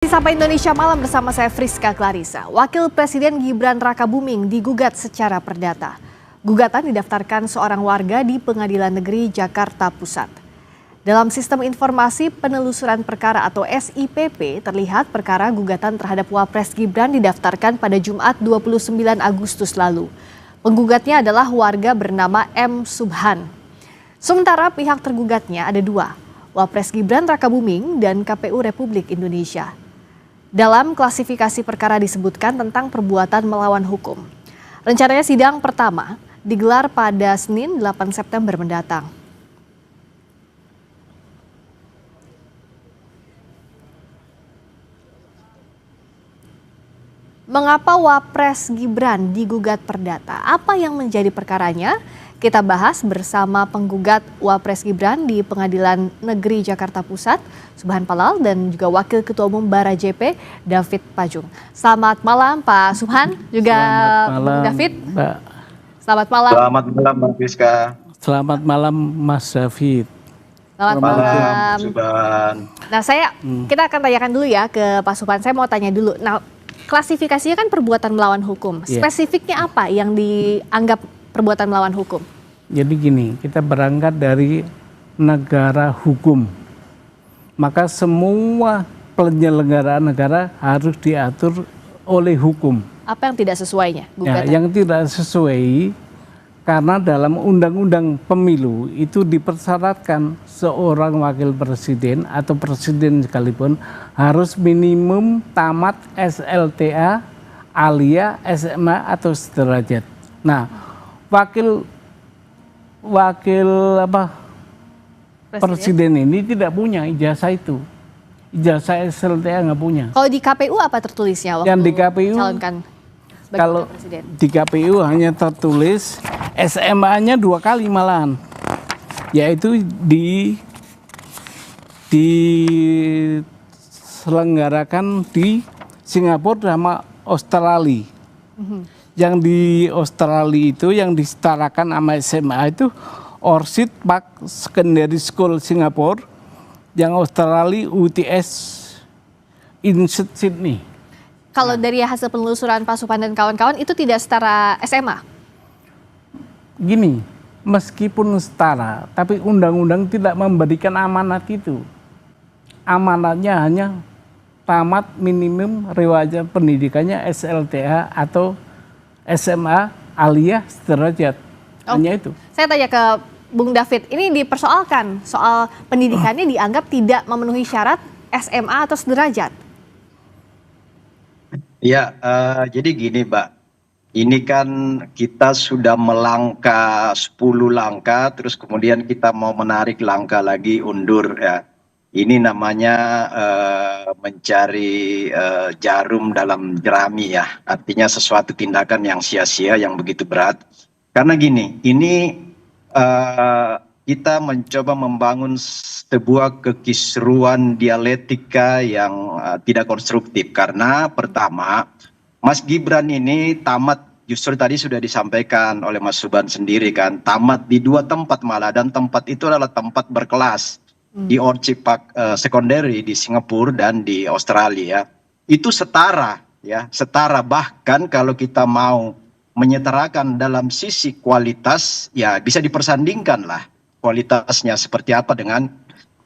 Sapa Indonesia Malam bersama saya Friska Clarissa. Wakil Presiden Gibran Rakabuming digugat secara perdata. Gugatan didaftarkan seorang warga di Pengadilan Negeri Jakarta Pusat. Dalam Sistem Informasi Penelusuran Perkara atau SIPP, terlihat perkara gugatan terhadap Wapres Gibran didaftarkan pada Jumat 29 Agustus lalu. Penggugatnya adalah warga bernama M. Subhan. Sementara pihak tergugatnya ada dua, Wapres Gibran Rakabuming dan KPU Republik Indonesia. Dalam klasifikasi perkara disebutkan tentang perbuatan melawan hukum. Rencananya sidang pertama digelar pada Senin 8 September mendatang. Mengapa Wapres Gibran digugat perdata? Apa yang menjadi perkaranya? Kita bahas bersama penggugat Wapres Gibran di Pengadilan Negeri Jakarta Pusat, Subhan Palal, dan juga Wakil Ketua Umum Bara JP, David Pajung. Selamat malam Pak Subhan, juga Bung David. Mbak. Selamat malam. Selamat malam Mbak Friska. Selamat malam Mas David. Selamat malam. Subhan. Nah kita akan tanyakan dulu ya ke Pak Subhan. Saya mau tanya dulu. Nah, klasifikasinya kan perbuatan melawan hukum. Spesifiknya apa yang dianggap perbuatan melawan hukum? Jadi gini, kita berangkat dari negara hukum. Maka semua penyelenggaraan negara harus diatur oleh hukum. Apa yang tidak sesuainya? Ya, yang tidak sesuai karena dalam undang-undang pemilu itu dipersyaratkan seorang wakil presiden atau presiden sekalipun harus minimum tamat SLTA, alia, SMA atau sederajat. Nah, wakil presiden ini tidak punya ijazah itu. Ijazah SLTA nggak punya. Kalau di KPU apa tertulisnya waktu yang di KPU calonkan sebagai kalau presiden? Di KPU hanya tertulis SMA-nya 2 kali malahan, yaitu diselenggarakan di Singapura sama Australia. Yang di Australia itu yang disetarakan sama SMA itu Orchid Park Secondary School Singapura, yang Australia UTS in Sydney. Kalau dari hasil penelusuran Pak Subhan dan kawan-kawan itu tidak setara SMA? Gini, meskipun setara, tapi undang-undang tidak memberikan amanat itu. Amanatnya hanya tamat minimum riwayat pendidikannya SLTA atau SMA alia sederajat. Hanya itu. Saya tanya ke Bung David, ini dipersoalkan soal pendidikannya dianggap tidak memenuhi syarat SMA atau sederajat. Ya, jadi gini Mbak, ini kan kita sudah melangkah 10 langkah, terus kemudian kita mau menarik langkah lagi undur ya. Ini namanya mencari jarum dalam jerami ya, artinya sesuatu tindakan yang sia-sia, yang begitu berat. Karena gini, ini kita mencoba membangun sebuah kekisruan dialektika yang tidak konstruktif. Karena pertama, Mas Gibran ini tamat, justru tadi sudah disampaikan oleh Mas Subhan sendiri kan, tamat di 2 tempat malah, dan tempat itu adalah tempat berkelas. Di Orchid Park Secondary di Singapura dan di Australia. Itu setara ya, setara, bahkan kalau kita mau menyetarakan dalam sisi kualitas ya bisa dipersandingkan lah kualitasnya seperti apa dengan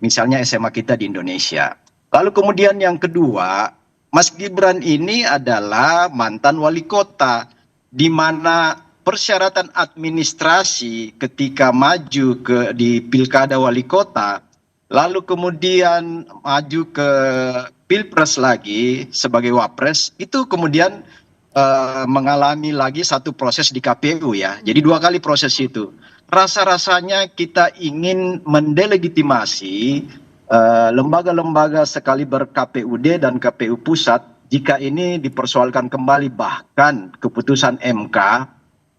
misalnya SMA kita di Indonesia. Lalu kemudian yang kedua, Mas Gibran ini adalah mantan wali kota, di mana persyaratan administrasi ketika maju di pilkada wali kota, lalu kemudian maju ke pilpres lagi sebagai wapres, itu kemudian mengalami lagi satu proses di KPU ya. Jadi 2 kali proses itu. Rasa-rasanya kita ingin mendelegitimasi lembaga-lembaga sekaliber KPUD dan KPU Pusat jika ini dipersoalkan kembali, bahkan keputusan MK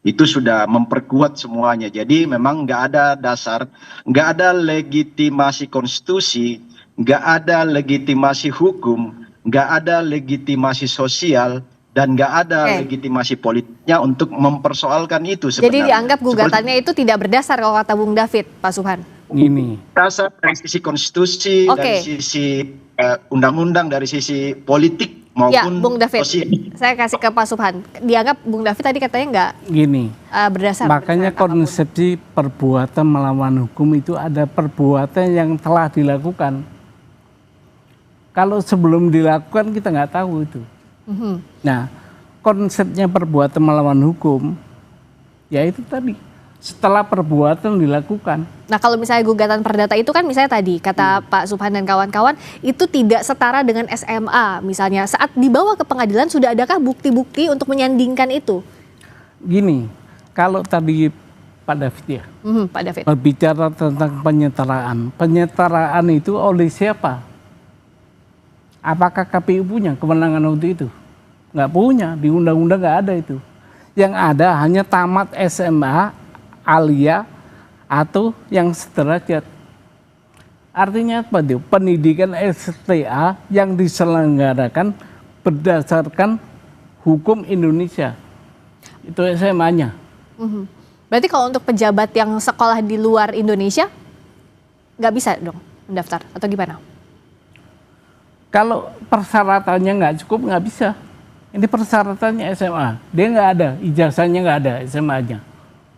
itu sudah memperkuat semuanya. Jadi memang nggak ada dasar, nggak ada legitimasi konstitusi, nggak ada legitimasi hukum, nggak ada legitimasi sosial, dan nggak ada legitimasi politiknya untuk mempersoalkan itu sebenarnya. Jadi dianggap gugatannya itu tidak berdasar kalau kata Bung David, Pak Subhan? Gini, Rasa dari sisi konstitusi, dari sisi undang-undang, dari sisi politik Ya, maupun Bung David, sosial. saya kasih ke Pak Subhan. Dianggap Bung David tadi katanya nggak gini. berdasar. Makanya berdasarkan konsepsi perbuatan melawan hukum itu ada perbuatan yang telah dilakukan. Kalau sebelum dilakukan kita nggak tahu itu. apapun. Nah, konsepnya perbuatan melawan hukum, ya itu tadi. Setelah perbuatan dilakukan. Nah, kalau misalnya gugatan perdata itu kan misalnya tadi kata Pak Subhan dan kawan-kawan itu tidak setara dengan SMA. Misalnya saat dibawa ke pengadilan sudah adakah bukti-bukti untuk menyandingkan itu? Gini, kalau tadi Pak David ya, Pak David. berbicara tentang penyetaraan. Penyetaraan itu oleh siapa? Apakah KPU punya kewenangan untuk itu? Nggak punya, di undang-undang nggak ada itu. Yang ada hanya tamat SMA, alia, atau yang sederajat. Artinya apa itu? Pendidikan STA yang diselenggarakan berdasarkan hukum Indonesia. Itu SMA-nya. Berarti kalau untuk pejabat yang sekolah di luar Indonesia nggak bisa dong mendaftar atau gimana? Kalau persyaratannya nggak cukup nggak bisa. Ini persyaratannya SMA. Dia nggak ada, ijazahnya nggak ada SMA-nya.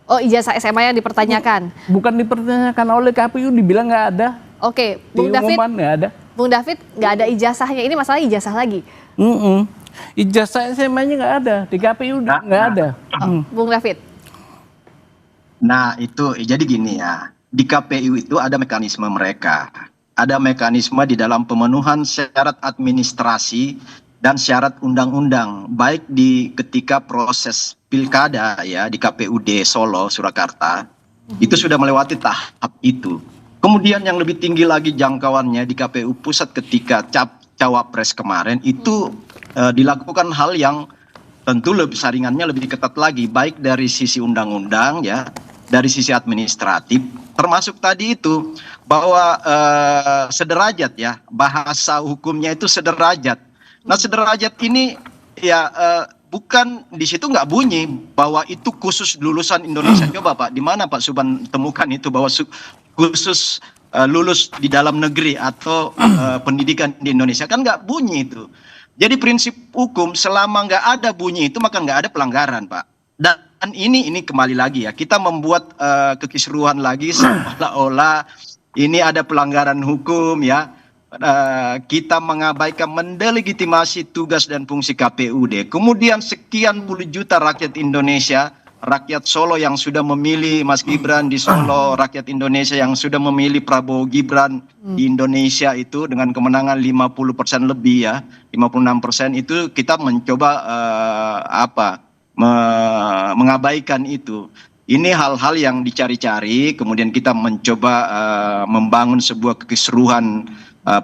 Oh, ijazah SMA yang dipertanyakan. Bukan dipertanyakan oleh KPU, dibilang nggak ada. Oke, Bung David. Diumuman nggak ada. Bung David nggak ada ijazahnya. Ini masalah ijazah lagi. Ijazah SMA-nya nggak ada, di KPU nggak ada. Bung David. Nah, itu jadi gini ya. Di KPU itu ada mekanisme mereka. Ada mekanisme di dalam pemenuhan syarat administrasi dan syarat undang-undang, baik di ketika proses pilkada ya di KPUD Solo, Surakarta, itu sudah melewati tahap itu. Kemudian yang lebih tinggi lagi jangkauannya di KPU Pusat ketika Cawapres kemarin itu dilakukan hal yang tentu saringannya lebih ketat lagi, baik dari sisi undang-undang ya, dari sisi administratif, termasuk tadi itu bahwa sederajat ya, bahasa hukumnya itu sederajat. Nah, sederajat ini ya bukan di situ nggak bunyi bahwa itu khusus lulusan Indonesia. Coba Pak, di mana Pak Subhan temukan itu bahwa khusus lulus di dalam negeri atau pendidikan di Indonesia, kan nggak bunyi itu. Jadi prinsip hukum selama nggak ada bunyi itu maka nggak ada pelanggaran Pak. Dan ini kembali lagi ya, kita membuat kekisruhan lagi seolah-olah ini ada pelanggaran hukum ya. Kita mengabaikan mendelegitimasi tugas dan fungsi KPUD. Kemudian sekian puluh juta rakyat Indonesia, rakyat Solo yang sudah memilih Mas Gibran di Solo, rakyat Indonesia yang sudah memilih Prabowo Gibran di Indonesia itu dengan kemenangan 50% lebih ya, 56% itu kita mencoba mengabaikan itu. Ini hal-hal yang dicari-cari, kemudian kita mencoba membangun sebuah kekisruhan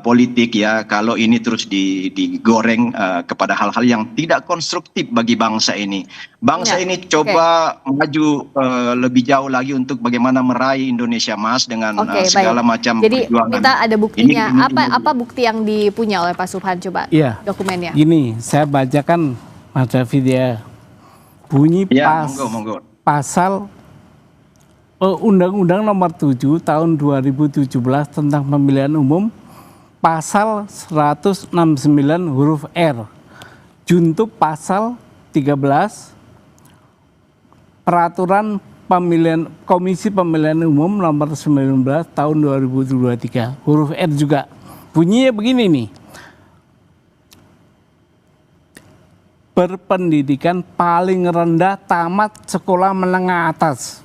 politik ya, kalau ini terus digoreng kepada hal-hal yang tidak konstruktif bagi bangsa ini. Bangsa ini coba maju lebih jauh lagi untuk bagaimana meraih Indonesia Emas dengan segala macam Jadi perjuangan. kita ada buktinya. Apa bukti yang dipunya oleh Pak Subhan, coba dokumennya? Gini, saya bacakan Mas David ya. Bunyi monggo. Pasal Undang-Undang Nomor 7 Tahun 2017 tentang Pemilihan Umum, Pasal 169 huruf R, junto pasal 13 Peraturan Pemilihan Komisi Pemilihan Umum Nomor 19 Tahun 2023 huruf R juga. Bunyinya begini nih. Berpendidikan paling rendah tamat sekolah menengah atas,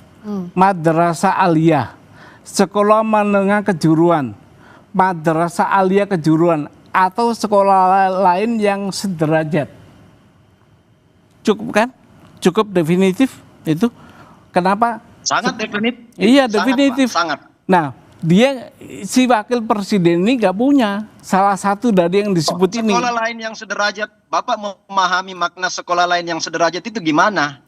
madrasah aliyah, sekolah menengah kejuruan, madrasah aliyah kejuruan, atau sekolah lain yang sederajat. Cukup kan? Cukup definitif itu. Kenapa? Sangat definitif. Iya, definitif. Sangat. Nah, dia si wakil presiden ini nggak punya salah satu dari yang disebut ini. Sekolah lain yang sederajat, Bapak memahami makna sekolah lain yang sederajat itu gimana?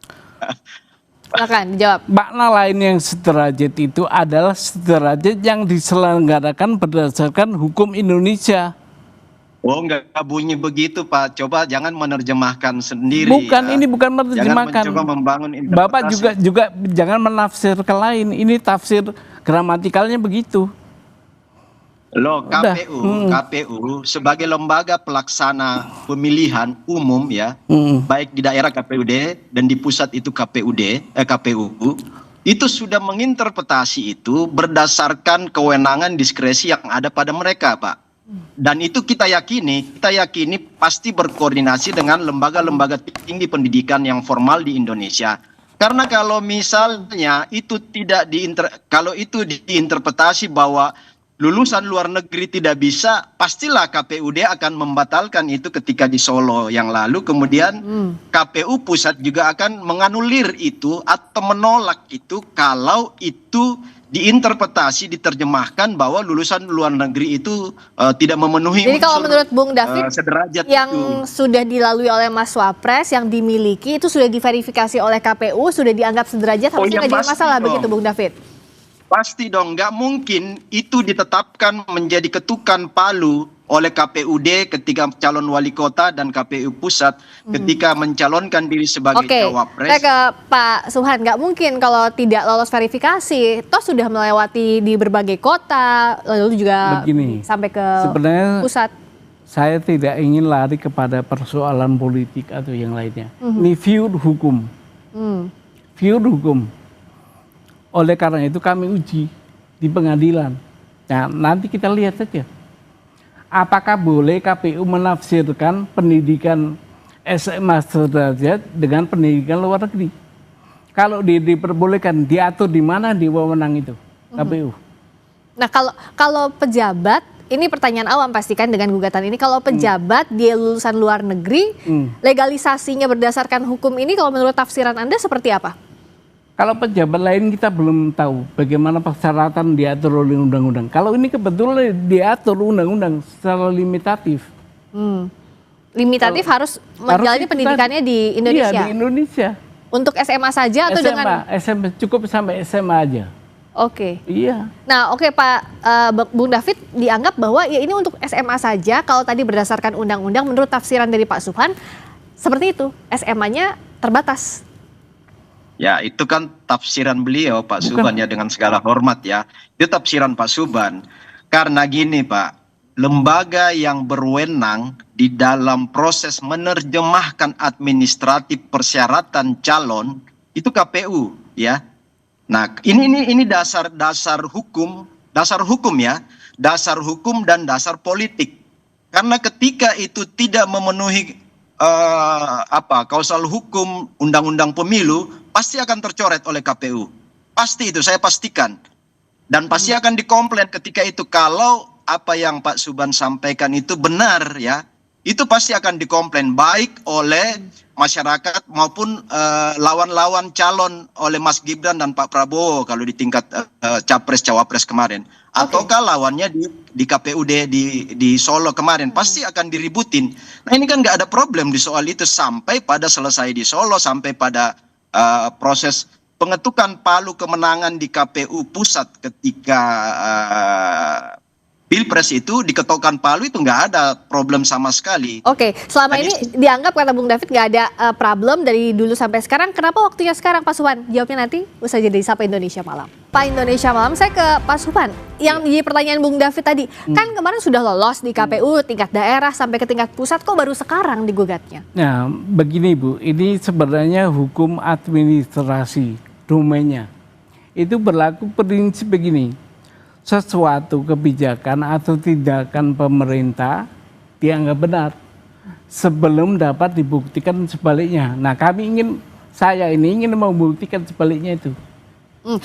Silakan dijawab. Makna lain yang sederajat itu adalah sederajat yang diselenggarakan berdasarkan hukum Indonesia. Oh, nggak bunyi begitu, Pak. Coba jangan menerjemahkan sendiri. Bukan, ya. ini bukan Jangan menerjemahkan. mencoba membangun Bapak interpretasi. juga jangan menafsirkan lain. Ini tafsir gramatikalnya begitu. Loh, Udah. KPU sebagai lembaga pelaksana pemilihan umum ya, baik di daerah KPUD dan di pusat itu KPU, itu sudah menginterpretasi itu berdasarkan kewenangan diskresi yang ada pada mereka, Pak. Dan itu kita yakini pasti berkoordinasi dengan lembaga-lembaga tinggi pendidikan yang formal di Indonesia. Karena kalau misalnya itu kalau itu diinterpretasi bahwa lulusan luar negeri tidak bisa, pastilah KPUD akan membatalkan itu ketika di Solo yang lalu. Kemudian KPU pusat juga akan menganulir itu atau menolak itu kalau itu diinterpretasi, diterjemahkan bahwa lulusan luar negeri itu tidak memenuhi Jadi kalau menurut Bung David, sederajat yang sudah dilalui oleh Mas Wapres, yang dimiliki itu sudah diverifikasi oleh KPU, sudah dianggap sederajat, harusnya nggak jadi masalah begitu Bung David? Pasti dong, nggak mungkin itu ditetapkan menjadi ketukan palu oleh KPUD ketika calon wali kota dan KPU pusat ketika mencalonkan diri sebagai cawapres. Saya ke Pak Subhan, nggak mungkin kalau tidak lolos verifikasi, toh sudah melewati di berbagai kota, lalu juga sampai ke pusat. Saya tidak ingin lari kepada persoalan politik atau yang lainnya. Ini view hukum. View hukum. Oleh karena itu kami uji di pengadilan. Nah, nanti kita lihat saja. Apakah boleh KPU menafsirkan pendidikan SMA sederajat dengan pendidikan luar negeri? Kalau diperbolehkan, diatur di mana di wewenang itu KPU? Nah, kalau pejabat, ini pertanyaan awam pastikan dengan gugatan ini, kalau pejabat dia lulusan luar negeri, legalisasinya berdasarkan hukum ini kalau menurut tafsiran Anda seperti apa? Kalau pejabat lain kita belum tahu bagaimana persyaratan diatur oleh undang-undang. Kalau ini kebetulan diatur undang-undang secara limitatif. Limitatif harus menjalani pendidikannya di Indonesia? Iya, di Indonesia. Untuk SMA saja atau dengan? SMA, cukup sampai SMA aja. Oke. Iya. Nah, oke Pak Bung David, dianggap bahwa ya ini untuk SMA saja. Kalau tadi berdasarkan undang-undang, menurut tafsiran dari Pak Subhan, seperti itu, SMA-nya terbatas. Ya, itu kan tafsiran beliau Pak Subhan ya, dengan segala hormat ya. Itu tafsiran Pak Subhan. Karena gini Pak, lembaga yang berwenang di dalam proses menerjemahkan administratif persyaratan calon itu KPU ya. Nah, ini dasar hukum ya, dasar hukum dan dasar politik. Karena ketika itu tidak memenuhi kausal hukum undang-undang pemilu, pasti akan tercoret oleh KPU. Pasti itu, saya pastikan. Dan pasti akan dikomplain ketika itu. Kalau apa yang Pak Subhan sampaikan itu benar ya, itu pasti akan dikomplain baik oleh masyarakat maupun lawan-lawan calon oleh Mas Gibran dan Pak Prabowo kalau di tingkat capres-cawapres kemarin. Ataukah lawannya di KPUD di Solo kemarin, pasti akan diributin. Nah, ini kan nggak ada problem di soal itu sampai pada selesai di Solo, sampai pada proses pengetukan palu kemenangan di KPU pusat ketika Pilpres itu diketukkan palu, itu nggak ada problem sama sekali. Oke, selama ini dianggap kata Bung David nggak ada problem dari dulu sampai sekarang. Kenapa waktunya sekarang Pak Subhan? Jawabnya nanti usai jeda di Sapa Indonesia Malam. Pak Indonesia Malam, saya ke Pak Subhan. Yang di pertanyaan Bung David tadi, kan kemarin sudah lolos di KPU tingkat daerah sampai ke tingkat pusat, kok baru sekarang digugatnya? Nah, begini Bu, ini sebenarnya hukum administrasi domainnya. Itu berlaku prinsip begini. Sesuatu kebijakan atau tindakan pemerintah dianggap benar sebelum dapat dibuktikan sebaliknya. Nah, saya ingin membuktikan sebaliknya itu.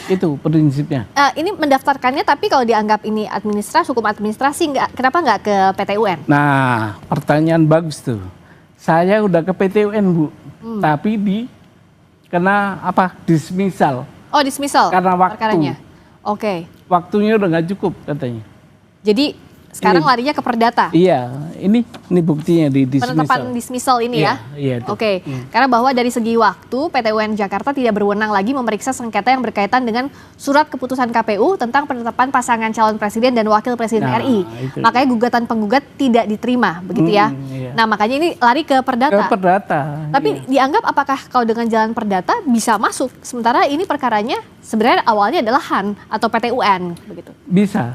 Itu prinsipnya. Ini mendaftarkannya, tapi kalau dianggap ini hukum administrasi, kenapa nggak ke PT UN? Nah, pertanyaan bagus tuh. Saya udah ke PT UN Bu, tapi kena dismisal. Oh, dismisal. Karena waktu. Perkaranya. Oke. Waktunya udah nggak cukup katanya. Jadi sekarang larinya ke perdata. Iya, ini buktinya di dismissal. Penetapan dismissal ini ya. Iya, itu. Oke, karena bahwa dari segi waktu PT UN Jakarta tidak berwenang lagi memeriksa sengketa yang berkaitan dengan surat keputusan KPU tentang penetapan pasangan calon presiden dan wakil presiden RI. Itu. Makanya gugatan penggugat tidak diterima, begitu ya. Iya. Nah, makanya ini lari ke perdata. Ke perdata. Tapi dianggap apakah kalau dengan jalan perdata bisa masuk? Sementara ini perkaranya sebenarnya awalnya adalah HAN atau PT UN, begitu. Bisa.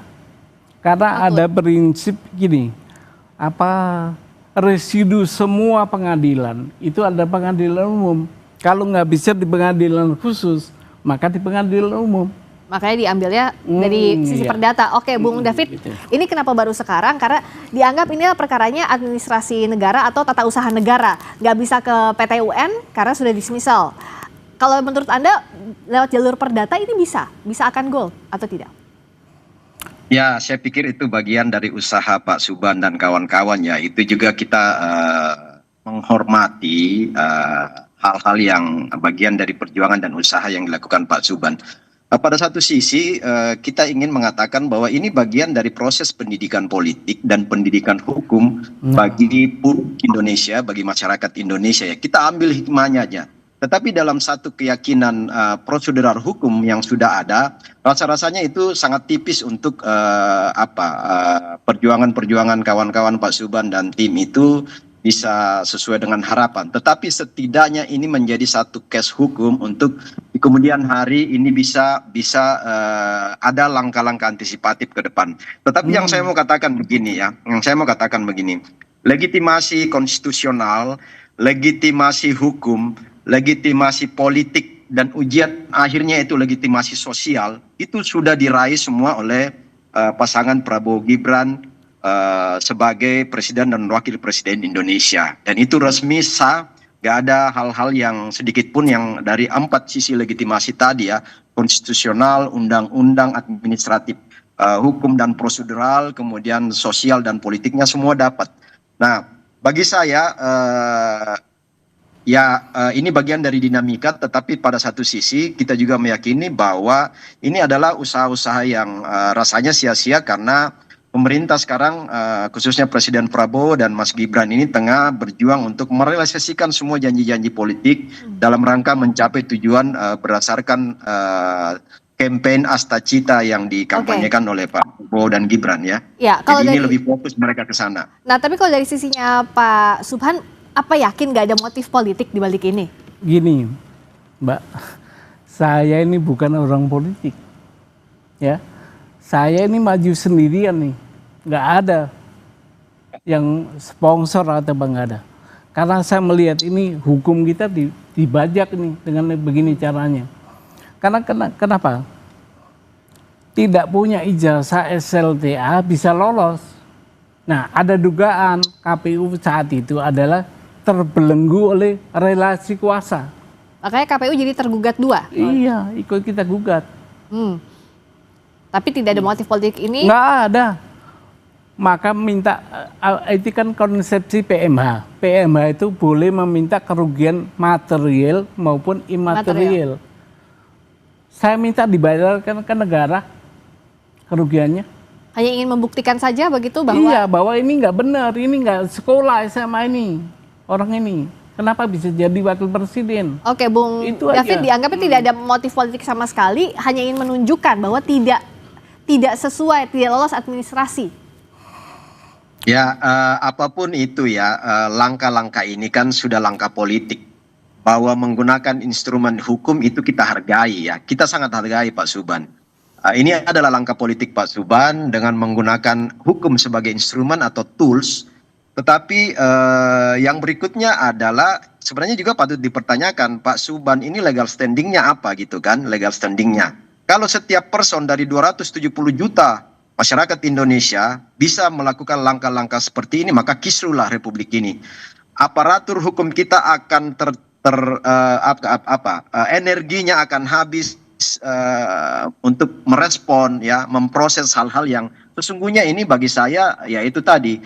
Karena ada prinsip gini, residu semua pengadilan itu ada pengadilan umum. Kalau nggak bisa di pengadilan khusus, maka di pengadilan umum. Makanya diambilnya dari sisi perdata. Oke, Bung David, gitu. ini kenapa baru sekarang? Karena dianggap inilah perkaranya administrasi negara atau tata usaha negara. Nggak bisa ke PT UN karena sudah dismissal. Kalau menurut Anda lewat jalur perdata ini bisa akan goal atau tidak? Ya, saya pikir itu bagian dari usaha Pak Subhan dan kawan-kawannya. Itu juga kita menghormati hal-hal yang bagian dari perjuangan dan usaha yang dilakukan Pak Subhan. Pada satu sisi kita ingin mengatakan bahwa ini bagian dari proses pendidikan politik dan pendidikan hukum bagi publik Indonesia, bagi masyarakat Indonesia. Ya, kita ambil hikmahnya aja. Tetapi dalam satu keyakinan prosedural hukum yang sudah ada, rasa-rasanya itu sangat tipis untuk perjuangan-perjuangan kawan-kawan Pak Subhan dan tim itu bisa sesuai dengan harapan. Tetapi setidaknya ini menjadi satu case hukum untuk di kemudian hari ini bisa ada langkah-langkah antisipatif ke depan. Tetapi yang saya mau katakan begini ya, legitimasi konstitusional, legitimasi hukum, legitimasi politik dan ujian akhirnya itu legitimasi sosial itu sudah diraih semua oleh pasangan Prabowo Gibran sebagai presiden dan wakil presiden Indonesia, dan itu resmi sah, gak ada hal-hal yang sedikit pun yang dari 4 sisi legitimasi tadi ya, konstitusional, undang-undang, administratif, hukum dan prosedural, kemudian sosial dan politiknya semua dapat. Nah, bagi saya ini bagian dari dinamika, tetapi pada satu sisi kita juga meyakini bahwa ini adalah usaha-usaha yang rasanya sia-sia karena pemerintah sekarang khususnya Presiden Prabowo dan Mas Gibran ini tengah berjuang untuk merealisasikan semua janji-janji politik dalam rangka mencapai tujuan berdasarkan campaign Astacita yang dikampanyekan oleh Pak Prabowo dan Gibran ya. Jadi ini lebih fokus mereka ke sana. Nah, tapi kalau dari sisinya Pak Subhan, apa yakin nggak ada motif politik di balik ini? Gini, Mbak, saya ini bukan orang politik, ya. Saya ini maju sendirian nih, nggak ada yang sponsor atau nggak ada. Karena saya melihat ini hukum kita dibajak nih dengan begini caranya. Karena kenapa? Tidak punya ijazah SLTA bisa lolos. Nah, ada dugaan KPU saat itu adalah terbelenggu oleh relasi kuasa. Makanya KPU jadi tergugat 2? Iya, ikut kita gugat. Tapi tidak ada motif politik ini? Nggak ada. Maka minta, itu kan konsepsi PMH. PMH itu boleh meminta kerugian material maupun imaterial. Saya minta dibayarkan ke negara kerugiannya. Hanya ingin membuktikan saja begitu bahwa... Iya, bahwa ini nggak benar, ini nggak sekolah SMA ini. Orang ini, kenapa bisa jadi wakil presiden? Oke, Bung David, dianggapnya tidak ada motif politik sama sekali, hanya ingin menunjukkan bahwa tidak sesuai, tidak lolos administrasi. Ya, apapun itu ya, langkah-langkah ini kan sudah langkah politik. Bahwa menggunakan instrumen hukum itu kita hargai ya, kita sangat hargai Pak Subhan. Ini adalah langkah politik Pak Subhan dengan menggunakan hukum sebagai instrumen atau tools. Tetapi yang berikutnya adalah sebenarnya juga patut dipertanyakan, Pak Subhan ini legal standingnya apa gitu kan, legal standingnya. Kalau setiap person dari 270 juta masyarakat Indonesia bisa melakukan langkah-langkah seperti ini, maka kisruhlah Republik ini. Aparatur hukum kita akan energinya akan habis untuk merespon ya, memproses hal-hal yang sesungguhnya ini bagi saya ya itu tadi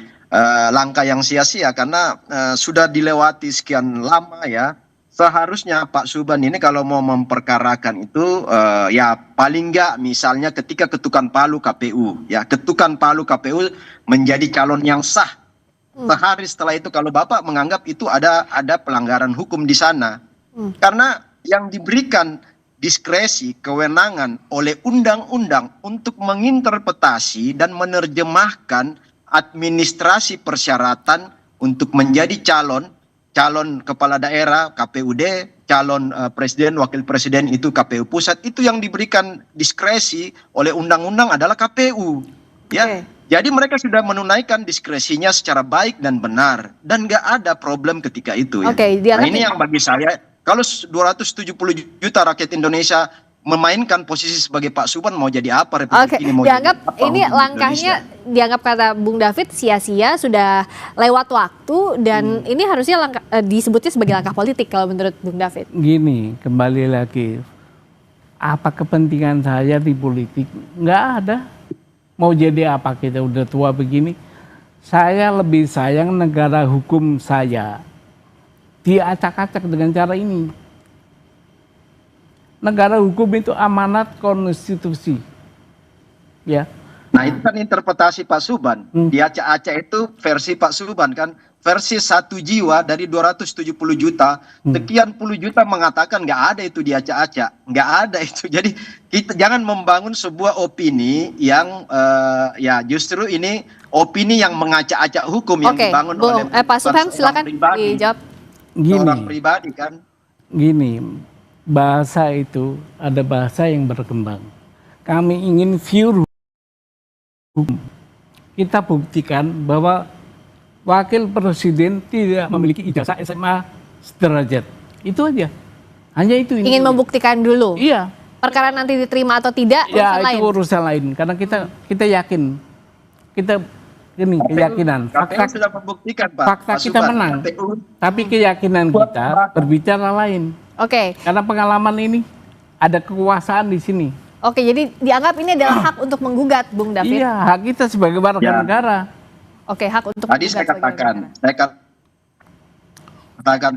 langkah yang sia-sia karena sudah dilewati sekian lama ya, seharusnya Pak Subhan ini kalau mau memperkarakan itu ya paling nggak misalnya ketika ketukan palu KPU, ya ketukan palu KPU menjadi calon yang sah. Sehari setelah itu kalau Bapak menganggap itu ada pelanggaran hukum di sana, karena yang diberikan diskresi kewenangan oleh undang-undang untuk menginterpretasi dan menerjemahkan administrasi persyaratan untuk menjadi calon kepala daerah KPUD, calon presiden, wakil presiden itu KPU pusat, itu yang diberikan diskresi oleh undang-undang adalah KPU, ya. Jadi mereka sudah menunaikan diskresinya secara baik dan benar, dan nggak ada problem ketika itu, ya. Nah, ini yang bagi saya, kalau 270 juta rakyat Indonesia memainkan posisi sebagai Pak Subhan, mau jadi apa Republik ini? Mau dianggap jadi apa ini langkahnya Indonesia? Dianggap kata Bung David sia-sia, sudah lewat waktu, dan ini harusnya disebutnya sebagai langkah politik kalau menurut Bung David. Gini, kembali lagi, apa kepentingan saya di politik? Nggak ada. Mau jadi apa, kita udah tua begini. Saya lebih sayang negara hukum saya diacak-acak dengan cara ini. Negara hukum itu amanat konstitusi, ya. Nah, itu kan interpretasi Pak Subhan. Diacak-acak itu versi Pak Subhan kan, versi satu jiwa dari 270 juta, sekian puluh juta mengatakan nggak ada itu diacak-acak, nggak ada itu. Jadi kita jangan membangun sebuah opini yang ya justru ini opini yang mengacak-acak hukum yang dibangun oleh Pak Subhan, silakan dijawab. Orang pribadi kan. Gini, bahasa itu ada bahasa yang berkembang. Kami ingin pure hukum. Kita buktikan bahwa wakil presiden tidak memiliki ijazah SMA sederajat. Itu aja. Hanya itu. Ingin membuktikan dulu. Iya. Perkara nanti diterima atau tidak, ya, itu urusan lain. Karena kita yakin. Ini keyakinan. Fakta sudah membuktikan, Pak. Fakta kita menang. Tapi keyakinan kita berbicara lain. Karena pengalaman ini ada kekuasaan di sini. Jadi dianggap ini adalah hak untuk menggugat, Bung David. Iya, hak kita sebagai warga negara. Hak untuk tadi saya katakan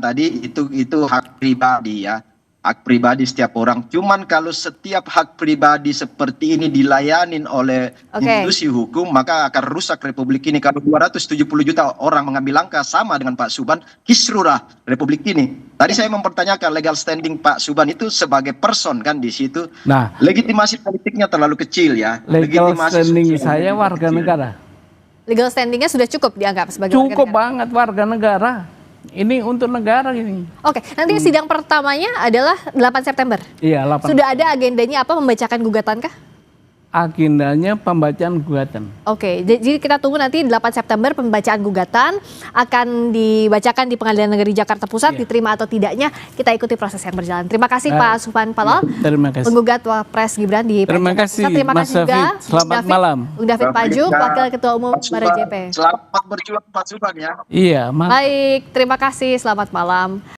tadi itu hak pribadi, ya. Hak pribadi setiap orang. Cuman kalau setiap hak pribadi seperti ini dilayanin oleh institusi hukum, maka akan rusak Republik ini. Kalau 270 juta orang mengambil langkah sama dengan Pak Subhan, kisruhlah Republik ini. Tadi saya mempertanyakan legal standing Pak Subhan itu sebagai person kan di situ. Nah, legitimasi politiknya terlalu kecil, ya. Legal standing saya warga negara. Legal standingnya sudah cukup dianggap sebagai cukup banget warga negara. Ini untuk negara ini. Nanti sidang pertamanya adalah 8 September. Iya, 8. Sudah ada agendanya apa, membacakan gugatan kah? Agendanya pembacaan gugatan. Jadi kita tunggu nanti 8 September pembacaan gugatan akan dibacakan di Pengadilan Negeri Jakarta Pusat, diterima atau tidaknya kita ikuti proses yang berjalan. Terima kasih Pak Subhan Palal, penggugat Wapres Gibran di Terima kasih Mas juga selamat malam. Bung David Pajuk, Wakil Ketua Umum Barajp. Selamat berjuang Pak Subhan, ya. Iya, baik, terima kasih, selamat malam.